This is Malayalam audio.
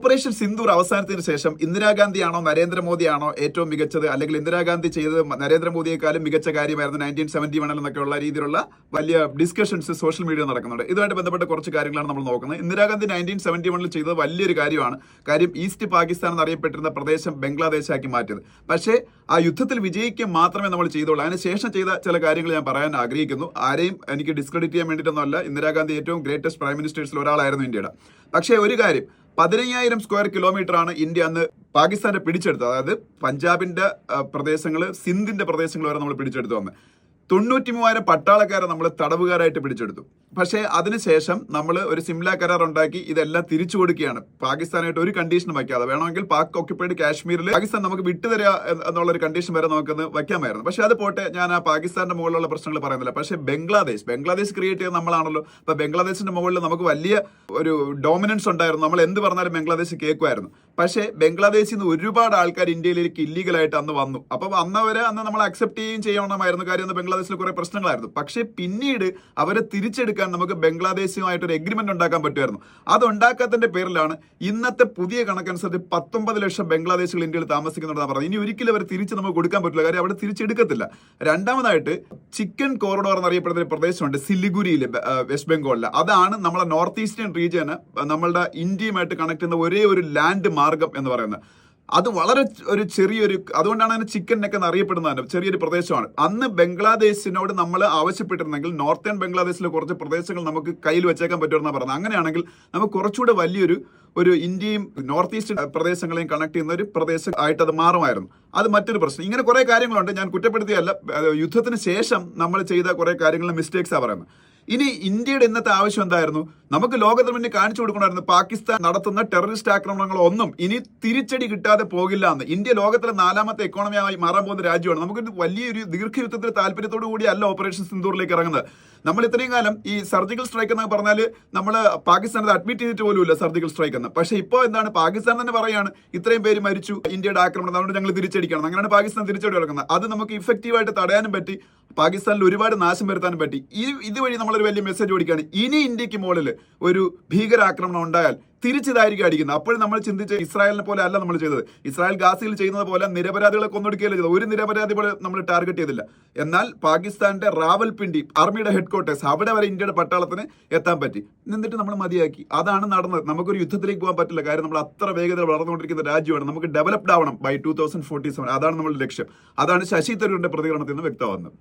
ഓപ്പറേഷൻ സിന്ദൂർ അവസാനത്തിന് ശേഷം ഇന്ദിരാഗാന്ധിയാണോ നരേന്ദ്രമോദിയാണോ ഏറ്റവും മികച്ചത്, അല്ലെങ്കിൽ ഇന്ദിരാഗാന്ധി ചെയ്തത് നരേന്ദ്രമോദിയെക്കാളും മികച്ച കാര്യമായിരുന്നു 1971 എന്നൊക്കെയുള്ള രീതിയിലുള്ള വലിയ ഡിസ്കഷൻസ് സോഷ്യൽ മീഡിയ നടക്കുന്നുണ്ട്. ഇതുമായിട്ട് ബന്ധപ്പെട്ട കുറച്ച് കാര്യങ്ങളാണ് നമ്മൾ നോക്കുന്നത്. ഇന്ദിരാഗാന്ധി 1971 ചെയ്തത് വലിയൊരു കാര്യമാണ്. കാര്യം ഈസ്റ്റ് പാകിസ്ഥാൻ എന്നറിയപ്പെട്ടിരുന്ന പ്രദേശം ബംഗ്ലാദേശാക്കി മാറ്റിയത്. പക്ഷേ ആ യുദ്ധത്തിൽ വിജയിക്കുക മാത്രമേ നമ്മൾ ചെയ്തോളൂ. അതിനുശേഷം ചെയ്ത ചില കാര്യങ്ങൾ ഞാൻ പറയാൻ ആഗ്രഹിക്കുന്നു. ആരെയും എനിക്ക് ഡിസ്ക്രെഡിറ്റ് ചെയ്യാൻ വേണ്ടിയിട്ടൊന്നുമല്ല. ഇന്ദിരാഗാന്ധി ഏറ്റവും ഗ്രേറ്റസ്റ്റ് പ്രൈം മിനിസ്റ്റേഴ്സിൽ ഒരാളായിരുന്നു ഇന്ത്യയുടെ. പക്ഷേ ഒരു കാര്യം, 15,000 സ്ക്വയർ കിലോമീറ്റർ ആണ് ഇന്ത്യ അന്ന് പാകിസ്ഥാനെ പിടിച്ചെടുത്തത്. അതായത് പഞ്ചാബിന്റെ പ്രദേശങ്ങൾ, സിന്ധിന്റെ പ്രദേശങ്ങൾ വരെ നമ്മൾ പിടിച്ചെടുത്തു വന്ന് 93,000 പട്ടാളക്കാരെ നമ്മൾ തടവുകാരായിട്ട് പിടിച്ചെടുത്തു. പക്ഷേ അതിനുശേഷം നമ്മൾ ഒരു സിംല കരാർ ഉണ്ടാക്കി ഇതെല്ലാം തിരിച്ചു കൊടുക്കുകയാണ്. പാകിസ്ഥാനായിട്ട് ഒരു കണ്ടീഷനും വയ്ക്കാതെ, വേണമെങ്കിൽ പാക് ഓക്യുപ്പൈഡ് കാശ്മീരിൽ പാകിസ്ഥാൻ നമുക്ക് വിട്ടുതരിക എന്നുള്ള ഒരു കണ്ടീഷൻ വരെ നമുക്ക് വയ്ക്കാമായിരുന്നു. പക്ഷേ അത് പോട്ടെ, ഞാൻ ആ പാകിസ്ഥാന്റെ മുകളിലുള്ള പ്രശ്നങ്ങൾ പറയുന്നില്ല. പക്ഷേ ബംഗ്ലാദേശ് ക്രിയേറ്റ് ചെയ്ത് നമ്മളാണല്ലോ. അപ്പൊ ബംഗ്ലാദേശിന്റെ മുകളിൽ നമുക്ക് വലിയ ഒരു ഡോമിനൻസ് ഉണ്ടായിരുന്നു. നമ്മൾ എന്ത് പറഞ്ഞാലും ബംഗ്ലാദേശ് കേൾക്കുമായിരുന്നു. പക്ഷേ ബംഗ്ലാദേശിൽ നിന്ന് ഒരുപാട് ആൾക്കാർ ഇന്ത്യയിലേക്ക് ഇല്ലീഗലായിട്ട് അന്ന് വന്നു. അപ്പൊ അന്ന് നമ്മൾ അക്സെപ്റ്റ് ചെയ്യുകയും ചെയ്യണമായിരുന്നു. കാര്യം അന്ന് ബംഗ്ലാദേശിൽ കുറെ പ്രശ്നങ്ങളായിരുന്നു. പക്ഷേ പിന്നീട് അവരെ തിരിച്ചെടുക്കാൻ നമുക്ക് ബംഗ്ലാദേശുമായിട്ട് ഒരു എഗ്രിമെന്റ് ഉണ്ടാക്കാൻ പറ്റുമായിരുന്നു. അത് ഉണ്ടാക്കാത്തതിന്റെ പേരിലാണ് ഇന്നത്തെ പുതിയ കണക്കനുസരിച്ച് 19 ലക്ഷം ബംഗ്ലാദേശികൾ ഇന്ത്യയിൽ താമസിക്കുന്നുണ്ടെന്ന് പറഞ്ഞത്. ഇനി ഒരിക്കലും അവർ തിരിച്ച് നമുക്ക് കൊടുക്കാൻ പറ്റില്ല. കാര്യം അവിടെ തിരിച്ചെടുക്കത്തില്ല. രണ്ടാമതായിട്ട് ചിക്കൻ കോറിഡോർ എന്നറിയപ്പെടുന്ന ഒരു പ്രദേശമുണ്ട് സിലിഗുരിയിൽ, വെസ്റ്റ് ബംഗാളിൽ. അതാണ് നമ്മളെ നോർത്ത് ഈസ്റ്റേൺ റീജിയന് നമ്മളുടെ ഇന്ത്യയുമായിട്ട് കണക്ട് ചെയ്യുന്ന ഒരേ ഒരു ലാൻഡ് മാർഗം എന്ന് പറയുന്നത്. അത് വളരെ ഒരു ചെറിയൊരു, അതുകൊണ്ടാണ് അതിന് ചിക്കൻ നെക്ക് എന്ന് അറിയപ്പെടുന്നത്. ചെറിയൊരു പ്രദേശമാണ്. അന്ന് ബംഗ്ലാദേശിനോട് നമ്മൾ ആവശ്യപ്പെട്ടിരുന്നെങ്കിൽ നോർത്തേൺ ബംഗ്ലാദേശിലെ കുറച്ച് പ്രദേശങ്ങൾ നമുക്ക് കയ്യിൽ വെച്ചേക്കാൻ പറ്റുമെന്നാണ് പറഞ്ഞത്. അങ്ങനെയാണെങ്കിൽ നമുക്ക് കുറച്ചുകൂടെ വലിയൊരു ഇന്ത്യയും നോർത്ത് ഈസ്റ്റ് പ്രദേശങ്ങളെയും കണക്ട് ചെയ്യുന്ന ഒരു പ്രദേശം ആയിട്ട് അത് മാറുമായിരുന്നു. അത് മറ്റൊരു പ്രശ്നം. ഇങ്ങനെ കുറെ കാര്യങ്ങളുണ്ട്. ഞാൻ കുറ്റപ്പെടുത്തിയല്ല. യുദ്ധത്തിന് ശേഷം നമ്മൾ ചെയ്ത കുറെ കാര്യങ്ങളിൽ മിസ്റ്റേക്സാണ് പറയുന്നത്. ഇനി ഇന്ത്യയുടെ ഇന്നത്തെ ആവശ്യം എന്തായിരുന്നു? നമുക്ക് ലോകത്തിന് മുന്നിൽ കാണിച്ചു കൊടുക്കണമായിരുന്നു പാകിസ്ഥാൻ നടത്തുന്ന ടെററിസ്റ്റ് ആക്രമണങ്ങളൊന്നും ഇനി തിരിച്ചടി കിട്ടാതെ പോകില്ല എന്ന്. ഇന്ത്യ ലോകത്തിലെ 4ാമത്തെ എക്കോണമിയായി മാറാൻ പോകുന്ന രാജ്യമാണ്. നമുക്ക് വലിയൊരു ദീർഘയുദ്ധത്തിൽ താല്പര്യത്തോടു കൂടിയല്ല ഓപ്പറേഷൻ സിന്ദൂറിലേക്ക് ഇറങ്ങുന്നത്. നമ്മൾ ഇത്രയും കാലം ഈ സർജിക്കൽ സ്ട്രൈക്ക് എന്നൊക്കെ പറഞ്ഞാൽ നമ്മൾ പാകിസ്ഥാനത് അഡ്മിറ്റ് ചെയ്തിട്ട് പോലുമില്ല സർജിക്കൽ സ്ട്രൈക്ക് എന്ന്. പക്ഷേ ഇപ്പോൾ എന്താണ്, പാകിസ്ഥാൻ തന്നെ പറയാണ് ഇത്രയും പേര് മരിച്ചു ഇന്ത്യയുടെ ആക്രമണം, അതുകൊണ്ട് ഞങ്ങൾ തിരിച്ചടിക്കണം. അങ്ങനെയാണ് പാകിസ്ഥാൻ തിരിച്ചടി ഇറക്കുന്നത്. അത് നമുക്ക് ഇഫക്റ്റീവായിട്ട് തടയാനും പറ്റി, പാകിസ്ഥാനിൽ ഒരുപാട് നാശം വരുത്താനും പറ്റി. ഇതുവഴി നമ്മളൊരു വലിയ മെസ്സേജ് കൊടുക്കുകയാണ്. ഇനി ഇന്ത്യക്ക് മുകളിൽ ഒരു ഭീകരാക്രമണം ഉണ്ടായാൽ തിരിച്ചിതായിരിക്കും അടിക്കുന്നത്. അപ്പോഴും നമ്മൾ ചിന്തിച്ച് ഇസ്രായേലിനെ പോലെ അല്ല നമ്മൾ ചെയ്തത്. ഇസ്രായേൽ ഗാസയിൽ ചെയ്യുന്നത് പോലെ നിരപരാധികളെ കൊന്നൊടുക്കുകയല്ല ചെയ്തത്. ഒരു നിരപരാധി പോലെ നമ്മൾ ടാർഗറ്റ് ചെയ്തില്ല. എന്നാൽ പാകിസ്ഥാന്റെ റാവൽപിണ്ടി ആർമിയുടെ ഹെഡ്ക്വാർട്ടേഴ്സ്, അവിടെ വരെ ഇന്ത്യയുടെ പട്ടാളത്തിന് എത്താൻ പറ്റി. എന്നിട്ട് നമ്മൾ മതിയാക്കി. അതാണ് നടന്നത്. നമുക്കൊരു യുദ്ധത്തിലേക്ക് പോകാൻ പറ്റില്ല. കാര്യം നമ്മൾ അത്ര വേഗത വളർന്നുകൊണ്ടിരിക്കുന്ന രാജ്യമാണ്. നമുക്ക് ഡെവലപ്ഡ് ആവണം ബൈ 2047. അതാണ് നമ്മുടെ ലക്ഷ്യം. അതാണ് ശശി തരൂരിന്റെ പ്രതികരണത്തിൽ നിന്ന് വ്യക്തമാകുന്നത്.